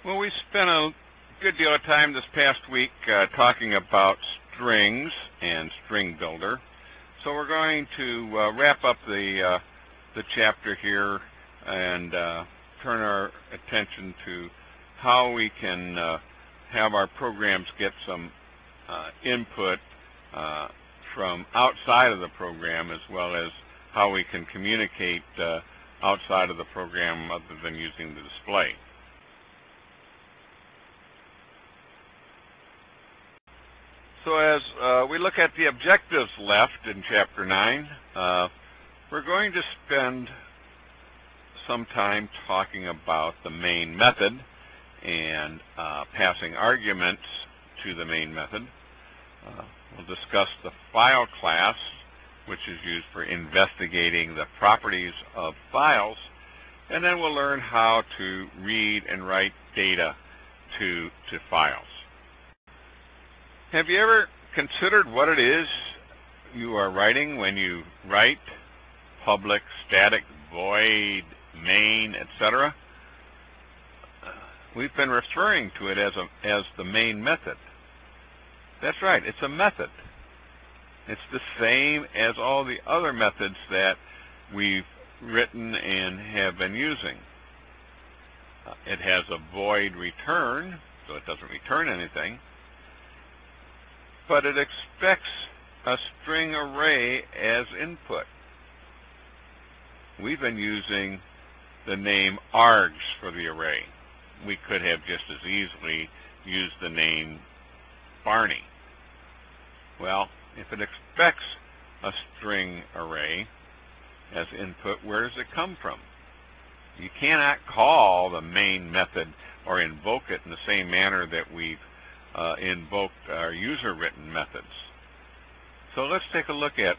Well, we spent a good deal of time this past week talking about strings and string builder. So we're going to wrap up the chapter here and turn our attention to how we can have our programs get some input from outside of the program, as well as how we can communicate outside of the program other than using the display. So as we look at the objectives left in Chapter 9, we're going to spend some time talking about the main method and passing arguments to the main method. We'll discuss the file class, which is used for investigating the properties of files, and then we'll learn how to read and write data to files. Have you ever considered what it is you are writing when you write public, static, void, main, etc.? We've been referring to it as the main method. That's right, it's a method. It's the same as all the other methods that we've written and have been using. It has a void return, so it doesn't return anything, but it expects a string array as input. We've been using the name args for the array. We could have just as easily used the name Barney. Well, if it expects a string array as input, where does it come from? You cannot call the main method or invoke it in the same manner that we've invoked our user-written methods. So let's take a look at,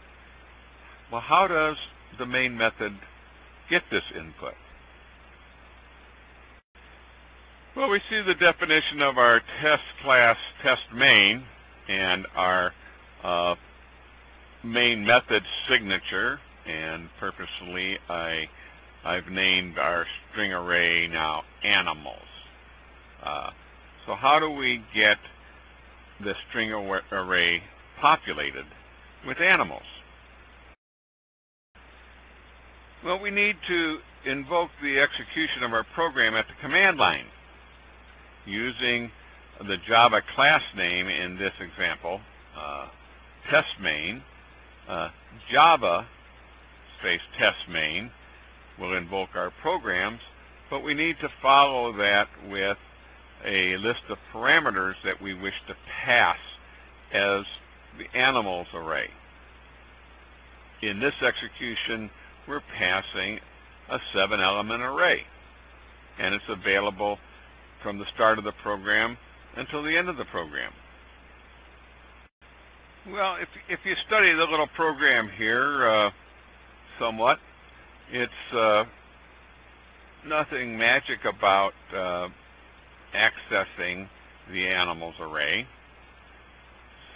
well, how does the main method get this input? Well, we see the definition of our test class test main and our main method signature, and purposely I've named our string array now animals. So how do we get the string array populated with animals? Well, we need to invoke the execution of our program at the command line using the Java class name in this example, test main. Java space test main will invoke our programs, but we need to follow that with a list of parameters that we wish to pass as the animals array. In this execution, we're passing a 7-element array, and it's available from the start of the program until the end of the program. Well, if you study the little program here somewhat, it's nothing magic about accessing the animals array.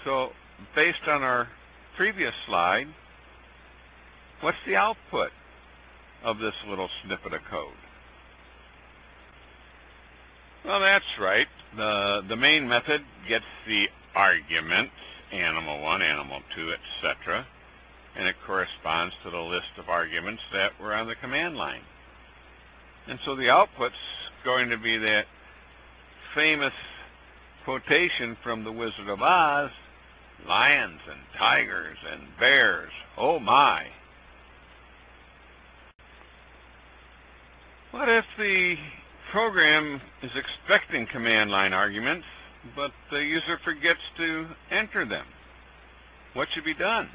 So based on our previous slide, what's the output of this little snippet of code? Well, that's right. The main method gets the arguments, animal 1, animal 2, etc., and it corresponds to the list of arguments that were on the command line. And so the output's going to be that famous quotation from The Wizard of Oz, lions and tigers and bears, oh my. What if the program is expecting command line arguments, but the user forgets to enter them? What should be done?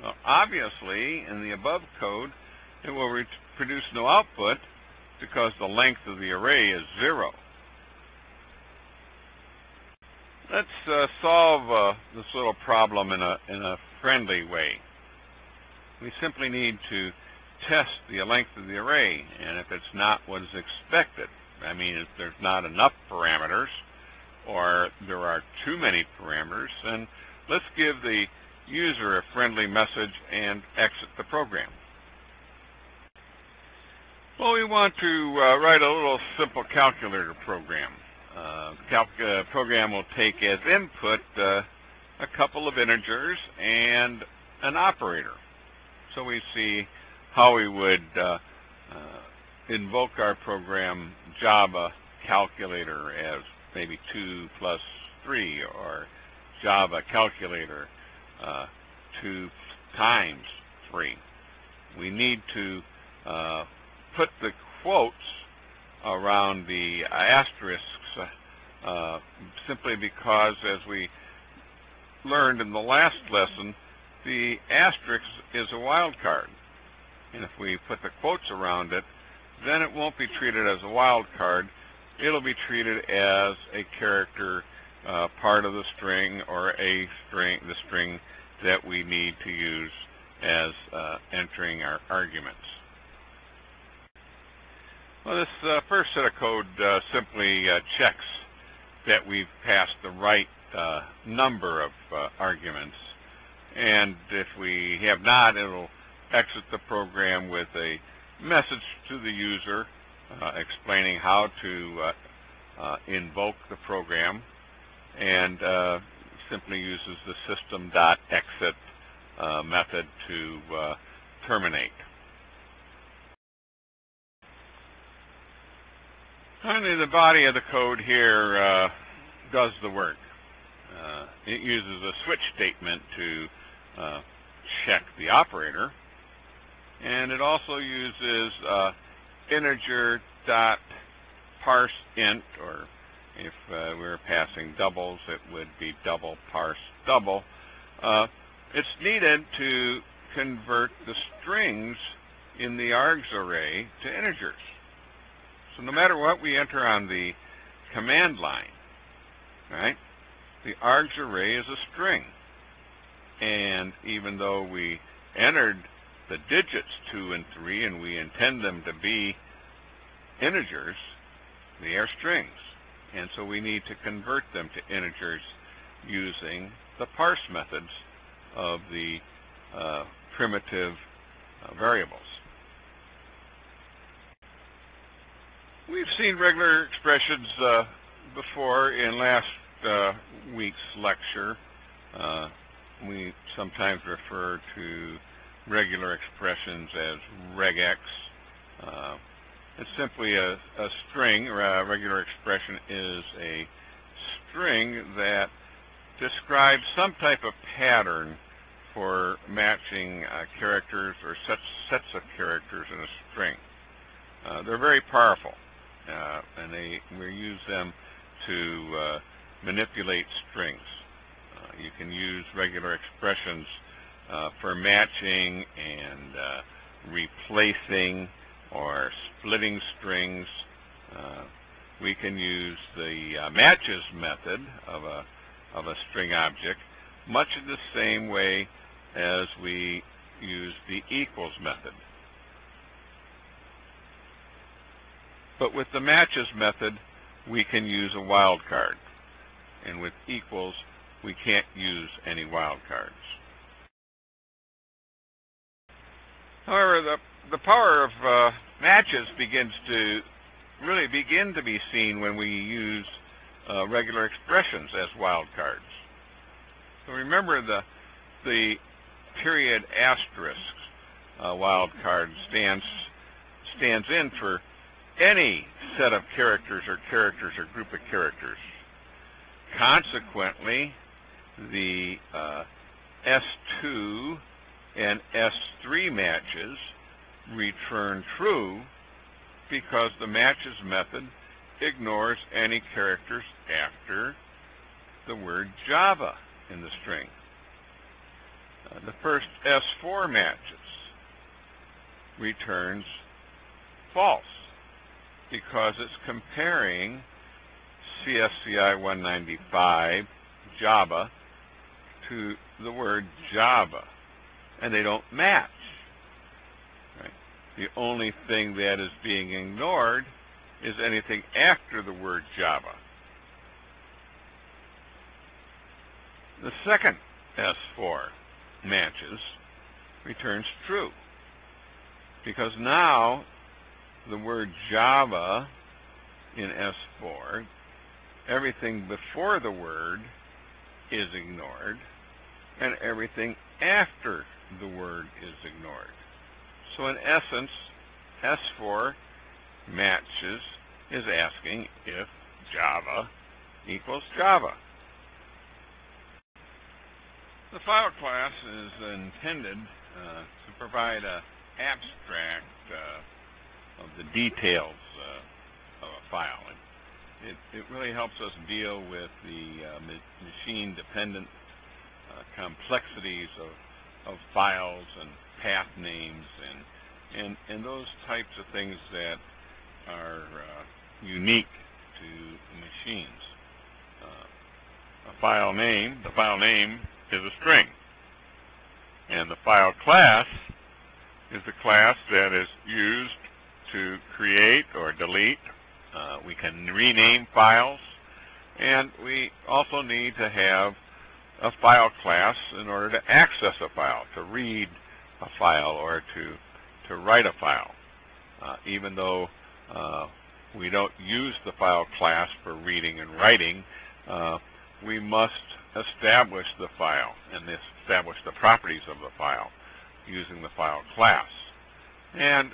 Well, obviously, in the above code, it will produce no output because the length of the array is 0. Let's solve this little problem in a friendly way. We simply need to test the length of the array, and if it's not what is expected, I mean if there's not enough parameters or there are too many parameters, then let's give the user a friendly message and exit the program. Well, we want to write a little simple calculator program. The program will take as input a couple of integers and an operator. So we see how we would invoke our program Java calculator as maybe 2 plus 3, or Java calculator 2 times 3. We need to put the quotes around the asterisks simply because, as we learned in the last lesson, the asterisk is a wildcard. And if we put the quotes around it, then it won't be treated as a wildcard. It'll be treated as a character part of the string, or the string that we need to use as entering our arguments. Well, this first set of code simply checks that we've passed the right number of arguments, and if we have not, it'll exit the program with a message to the user explaining how to invoke the program, and simply uses the system.exit method to terminate. Finally, the body of the code here does the work. It uses a switch statement to check the operator, and it also uses integer.parseInt, or if we were passing doubles, it would be double parse double. It's needed to convert the strings in the args array to integers. So no matter what we enter on the command line, right, the args array is a string. And even though we entered the digits 2 and 3 and we intend them to be integers, they are strings. And so we need to convert them to integers using the parse methods of the primitive variables. We've seen regular expressions before in last week's lecture. We sometimes refer to regular expressions as regex. It's simply a string, or a regular expression is a string that describes some type of pattern for matching characters or sets of characters in a string. They're very powerful, and we use them to manipulate strings. You can use regular expressions for matching and replacing or splitting strings. We can use the matches method of a string object much in the same way as we use the equals method. But with the matches method, we can use a wildcard, and with equals, we can't use any wildcards. However, the power of matches begins to really begin to be seen when we use regular expressions as wildcards. So remember, the period asterisk wildcard stands in for any set of characters or group of characters. Consequently, the S2 and S3 matches return true because the matches method ignores any characters after the word Java in the string. The first S4 matches returns false because it's comparing CSCI 195 Java to the word Java, and they don't match. Right? The only thing that is being ignored is anything after the word Java. The second S4 matches returns true because now the word Java in S4, everything before the word is ignored, and everything after the word is ignored. So in essence, S4 is asking if Java equals Java. The file class is intended to provide an abstract of the details of a file. It really helps us deal with the machine-dependent complexities of files and path names and those types of things that are unique to machines. The file name is a string, and the file class is the class that is used to create or delete. We can rename files, and we also need to have a file class in order to access a file, to read a file, or to write a file. Even though we don't use the file class for reading and writing, we must establish the file and establish the properties of the file using the file class. And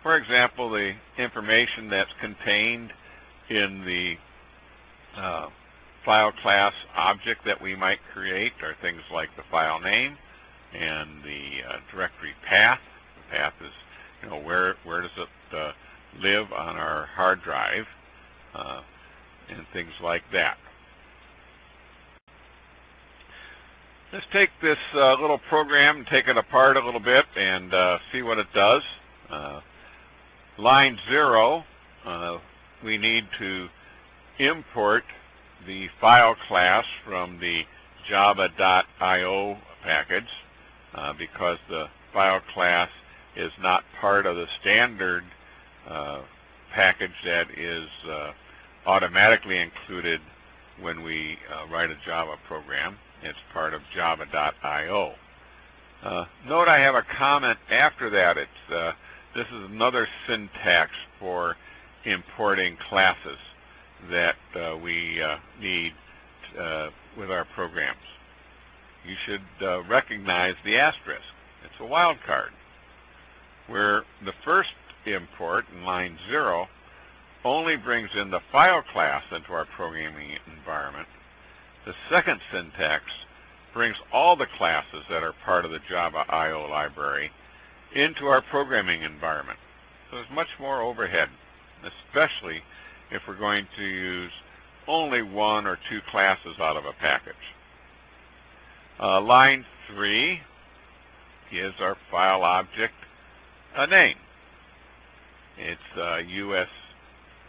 for example, the information that's contained in the file class object that we might create are things like the file name and the directory path. The path is, where does it live on our hard drive, and things like that. Let's take this little program and take it apart a little bit and see what it does. Line 0, we need to import the file class from the java.io package because the file class is not part of the standard package that is automatically included when we write a Java program. It's part of java.io. Note I have a comment after that. This is another syntax for importing classes that we need with our programs. You should recognize the asterisk. It's a wildcard, where the first import in line 0 only brings in the file class into our programming environment. The second syntax brings all the classes that are part of the Java.io library into our programming environment. So there's much more overhead, especially if we're going to use only one or two classes out of a package. Line 3 gives our file object a name. It's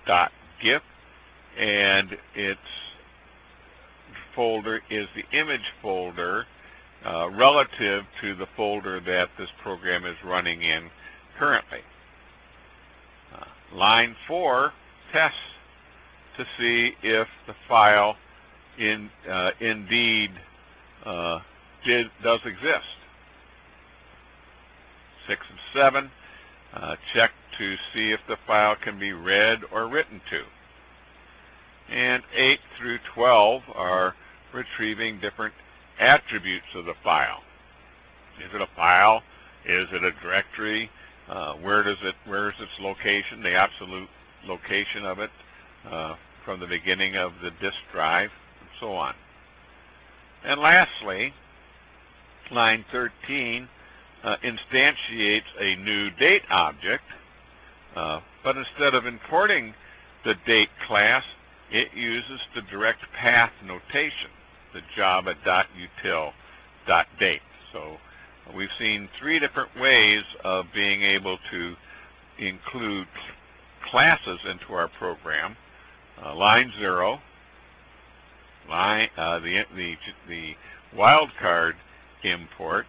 us.gif, and its folder is the image folder relative to the folder that this program is running in currently. Line 4 tests to see if the file indeed does exist. 6 and 7 check to see if the file can be read or written to. And 8 through 12 are retrieving different attributes of the file. Is it a file? Is it a directory? Where is its location, the absolute location of it from the beginning of the disk drive, and so on. And lastly, line 13 instantiates a new date object, but instead of importing the date class, it uses the direct path notation, the java.util.date. So we've seen 3 different ways of being able to include classes into our program. Line 0, the wildcard import,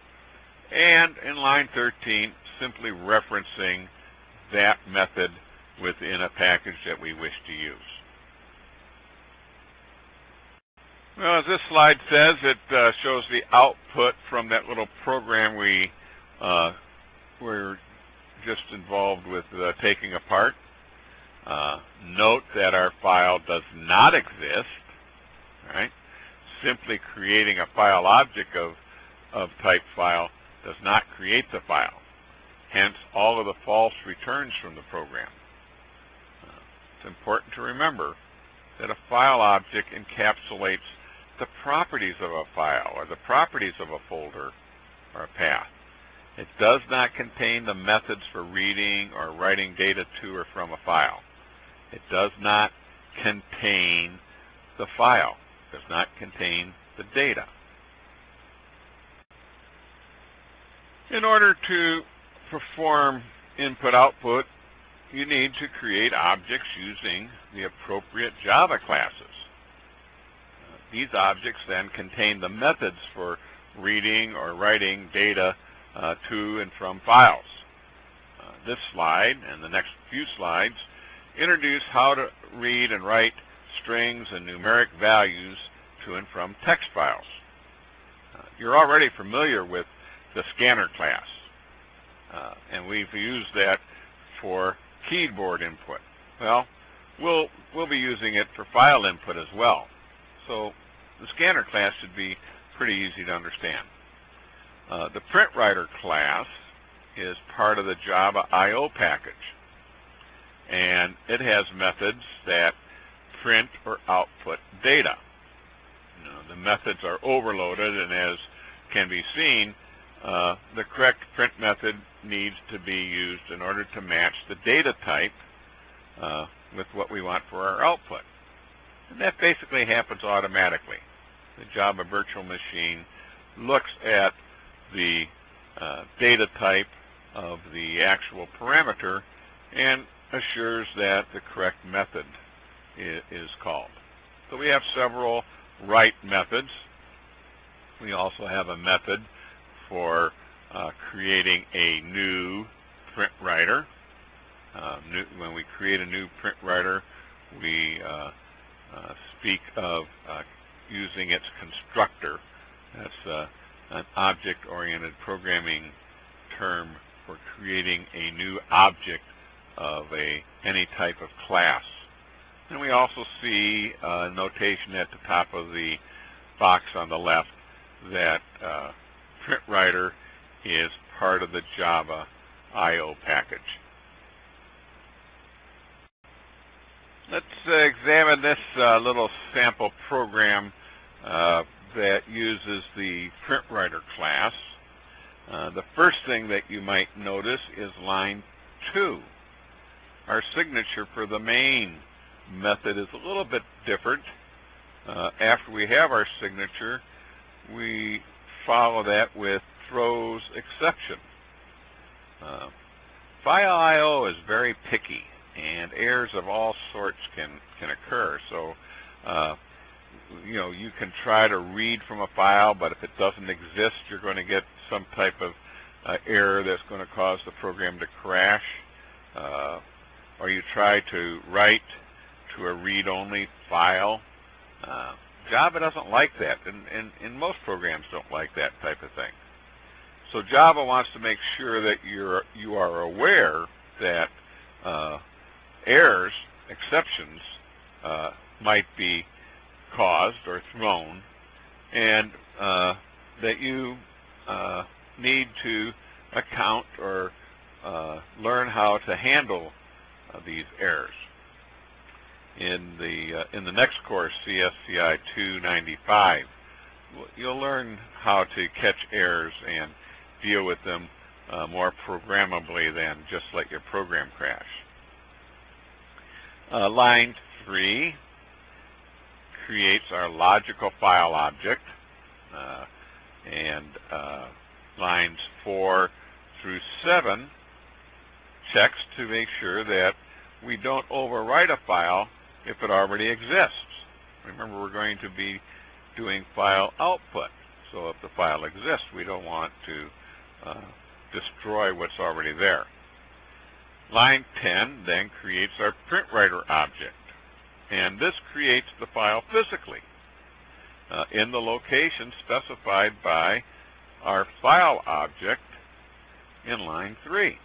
and in line 13, simply referencing that method within a package that we wish to use. Well, as this slide says, it shows the output from that little program we're just involved with taking apart. Note that our file does not exist. Right? Simply creating a file object of type file does not create the file. Hence, all of the false returns from the program. It's important to remember that a file object encapsulates the properties of a file or the properties of a folder or a path. It does not contain the methods for reading or writing data to or from a file. It does not contain the file. It does not contain the data. In order to perform input-output, you need to create objects using the appropriate Java classes. These objects then contain the methods for reading or writing data to and from files. This slide and the next few slides introduce how to read and write strings and numeric values to and from text files. You're already familiar with the scanner class, and we've used that for keyboard input. Well, we'll be using it for file input as well. So the scanner class should be pretty easy to understand. The print writer class is part of the Java I/O package, and it has methods that print or output data. The methods are overloaded, and as can be seen, the correct print method needs to be used in order to match the data type with what we want for our output. And that basically happens automatically. The Java virtual machine looks at the data type of the actual parameter and assures that the correct method is called. So we have several write methods. We also have a method for creating a new print writer. When we create a new print writer, we speak of using its constructor. That's an object-oriented programming term for creating a new object of any type of class. And we also see a notation at the top of the box on the left that print writer is part of the Java I/O package. Let's examine this little sample program that uses the print writer class. The first thing that you might notice is line 2. Our signature for the main method is a little bit different. After we have our signature, we follow that with throws exception. File I/O is very picky, and errors of all sorts can occur. So you can try to read from a file, but if it doesn't exist, you're going to get some type of error that's going to cause the program to crash. Or you try to write to a read-only file. Java doesn't like that, and most programs don't like that type of thing. So Java wants to make sure that you are aware that errors, exceptions, might be caused or thrown, and that you need to account or learn how to handle these errors. In the next course, CSCI II.wmv, you'll learn how to catch errors and deal with them more programmably than just let your program crash. Line 3 creates our logical file object, and lines 4 through 7 checks to make sure that we don't overwrite a file if it already exists. Remember, we're going to be doing file output, so if the file exists, we don't want to destroy what's already there. Line 10 then creates our print writer object, and this creates the file physically in the location specified by our file object in line 3.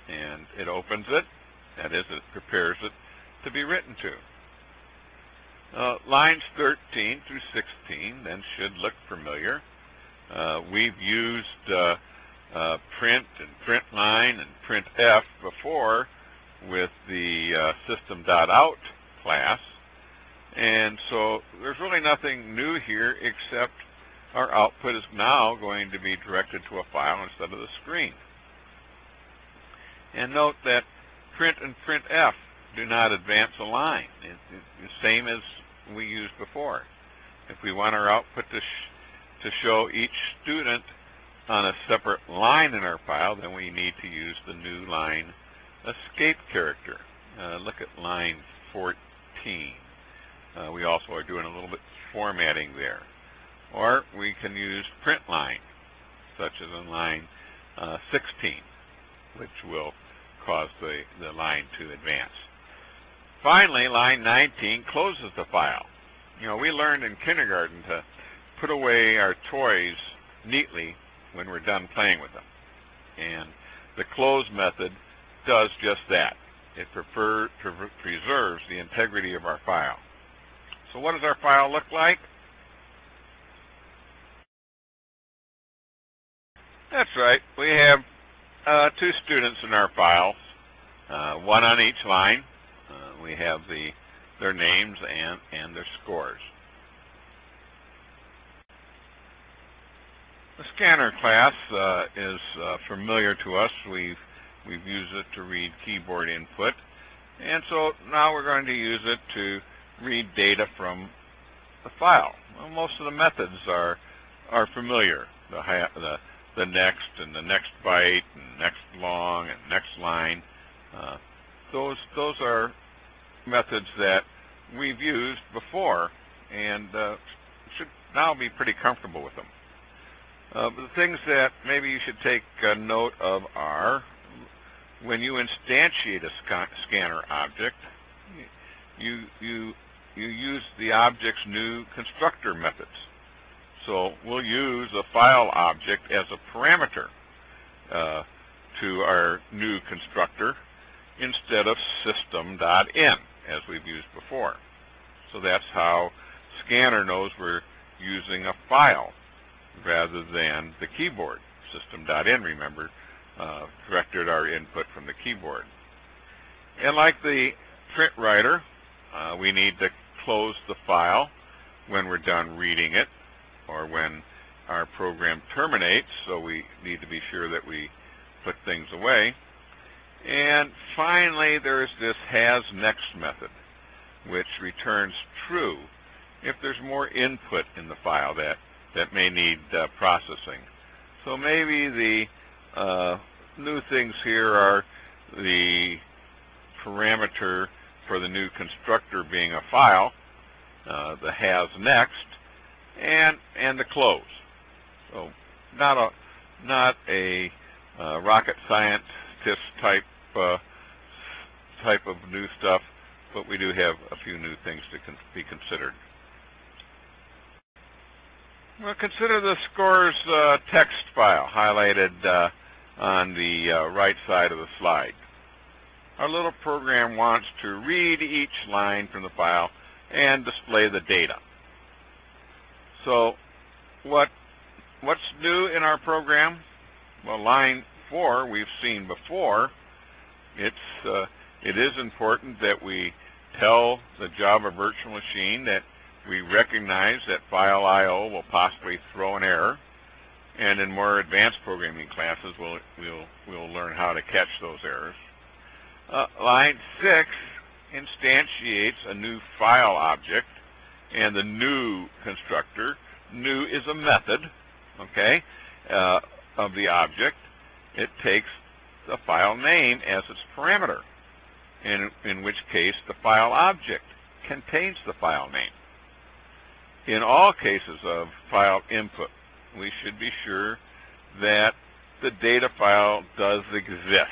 and it opens it. That is, it prepares it to be written to. Lines 13 through 16 then should look familiar. We've used print and print line and printf before with the system.out class, and so there's really nothing new here except our output is now going to be directed to a file instead of the screen. And note that print and printf do not advance a line. It's the same as we used before. If we want our output to show each student on a separate line in our file, then we need to use the new line escape character. Look at line 14. We also are doing a little bit formatting there. Or we can use print line, such as in line 16, which will cause the line to advance. Finally, line 19 closes the file. You know, we learned in kindergarten to put away our toys neatly when we're done playing with them. And the close method does just that. It preserves the integrity of our file. So what does our file look like? That's right. We have two students in our files, one on each line. We have their names and their scores. The scanner class is familiar to us. We've used it to read keyboard input, and so now we're going to use it to read data from the file. Well, most of the methods are familiar. The next and the next byte and next long and next line. Those are methods that we've used before and should now be pretty comfortable with them. The things that maybe you should take note of are when you instantiate a scanner object, you use the object's new constructor methods. So we'll use a file object as a parameter to our new constructor instead of system.in as we've used before. So that's how Scanner knows we're using a file rather than the keyboard. System.in, remember, directed our input from the keyboard. And like the print writer, we need to close the file when we're done reading it or when our program terminates, so we need to be sure that we put things away. And finally, there's this hasNext method, which returns true if there's more input in the file that may need processing. So maybe the new things here are the parameter for the new constructor being a file, the hasNext, and the close. So not a rocket scientist type of new stuff, but we do have a few new things to be considered. Well, consider the scores text file highlighted on the right side of the slide. Our little program wants to read each line from the file and display the data. So what's new in our program? Well, line 4 we've seen before. It is important that we tell the Java virtual machine that we recognize that file I/O will possibly throw an error, and in more advanced programming classes we'll learn how to catch those errors. Line 6 instantiates a new file object and the new constructor. New is a method, okay, of the object. It takes the file name as its parameter, in which case the file object contains the file name. In all cases of file input, we should be sure that the data file does exist.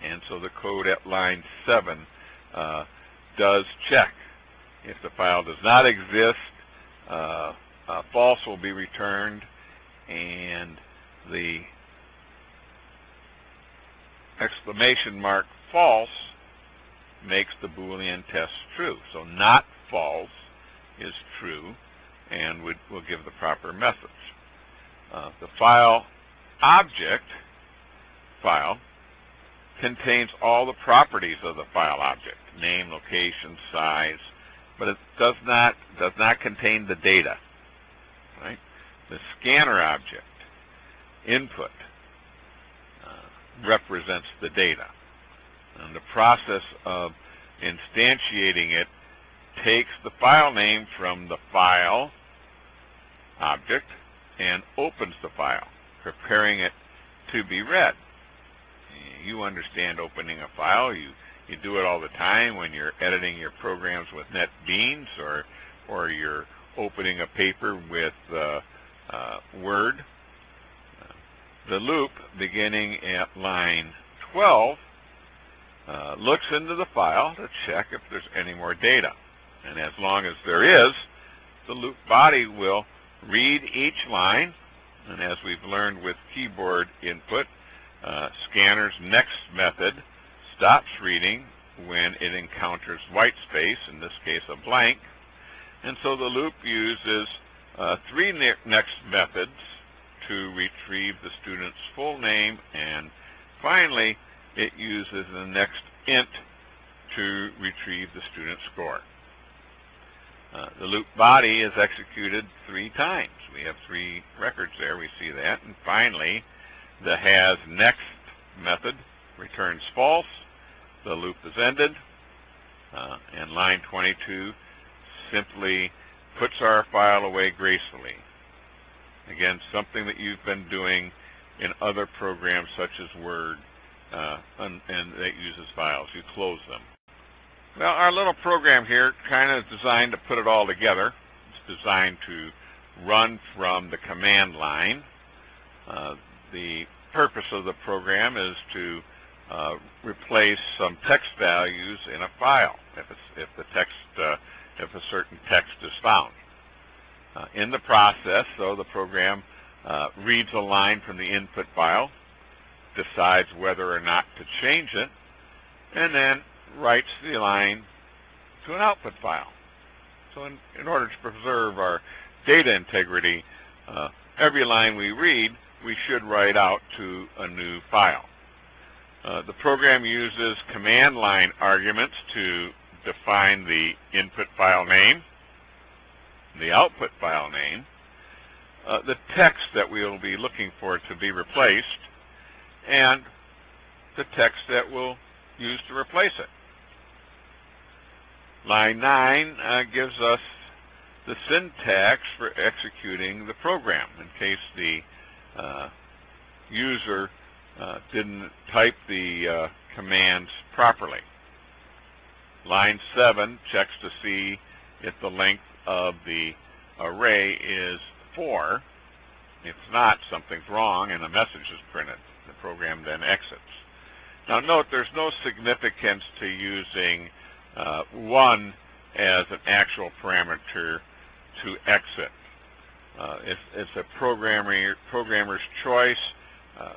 And so the code at line 7 does check. If the file does not exist, false will be returned, and the exclamation mark false makes the Boolean test true. So not false is true, and we'll give the proper message. The file object file contains all the properties of the file object: name, location, size, but it does not contain the data. Right? The scanner object input represents the data, and the process of instantiating it takes the file name from the file object and opens the file, preparing it to be read. You understand opening a file. You do it all the time when you're editing your programs with NetBeans, or you're opening a paper with Word. The loop beginning at line 12 looks into the file to check if there's any more data. And as long as there is, the loop body will read each line. And as we've learned with keyboard input, scanner's next method stops reading when it encounters white space, in this case a blank. And so the loop uses three next methods to retrieve the student's full name, and finally it uses the next int to retrieve the student's score. The loop body is executed 3 times. We have 3 records there, we see that. And finally, the has next method returns false. The loop is ended. And line 22 simply puts our file away gracefully. Again, something that you've been doing in other programs such as Word, and that uses files. You close them. Well, our little program here kind of is designed to put it all together. It's designed to run from the command line. The purpose of the program is to replace some text values in a file if a certain text is found. In the process, though, the program reads a line from the input file, decides whether or not to change it, and then writes the line to an output file. So in order to preserve our data integrity, every line we read, we should write out to a new file. The program uses command line arguments to define the input file name, the output file name, the text that we will be looking for to be replaced, and the text that we'll use to replace it. Line 9 gives us the syntax for executing the program in case the user didn't type the commands properly. Line 7 checks to see if the length of the array is 4. If not, something's wrong and a message is printed. The program then exits. Now note, there's no significance to using 1 as an actual parameter to exit. It's a programmer's choice.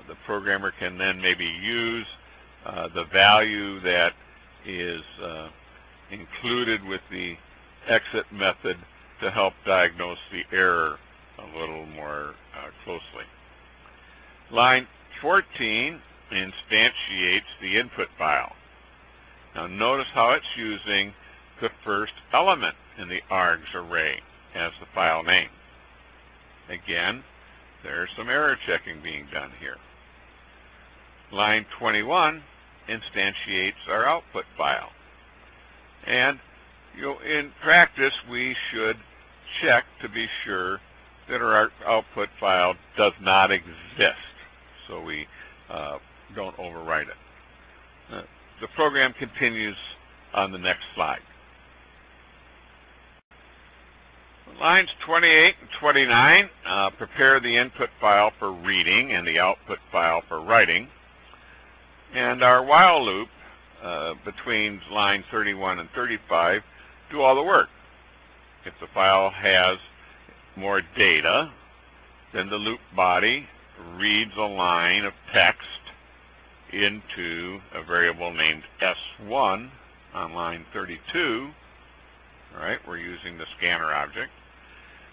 The programmer can then maybe use the value that is included with the exit method to help diagnose the error a little more closely. Line 14 instantiates the input file. Now notice how it's using the first element in the args array as the file name. Again, there's some error checking being done here. Line 21 instantiates our output file. And in practice, we should check to be sure that our output file does not exist, so we don't overwrite it. The program continues on the next slide. Lines 28 and 29 prepare the input file for reading and the output file for writing. And our while loop between line 31 and 35 do all the work. If the file has more data, then the loop body reads a line of text into a variable named S1 on line 32. All right, we're using the scanner object.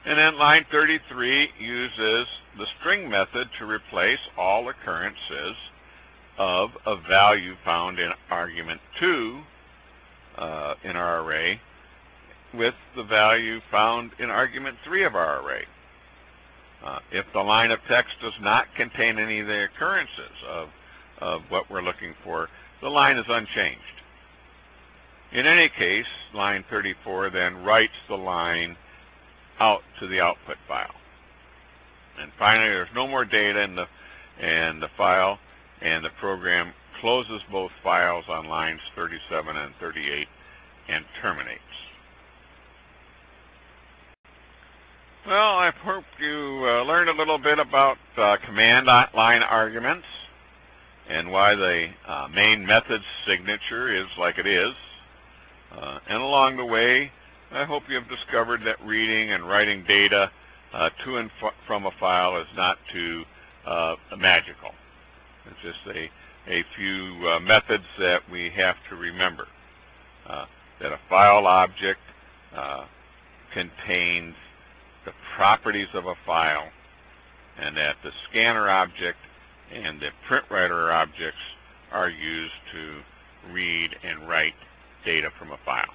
And then line 33 uses the string method to replace all occurrences of a value found in argument 2 in our array with the value found in argument 3 of our array. If the line of text does not contain any of the occurrences of what we're looking for, the line is unchanged. In any case, line 34 then writes the line out to the output file. And finally, there's no more data in the file, and the program closes both files on lines 37 and 38 and terminates. Well, I hope you learned a little bit about command line arguments and why the main method's signature is like it is. And along the way, I hope you have discovered that reading and writing data to and from a file is not too magical. It's just a few methods that we have to remember. That a file object contains the properties of a file, and that the scanner object and the print writer objects are used to read and write data from a file.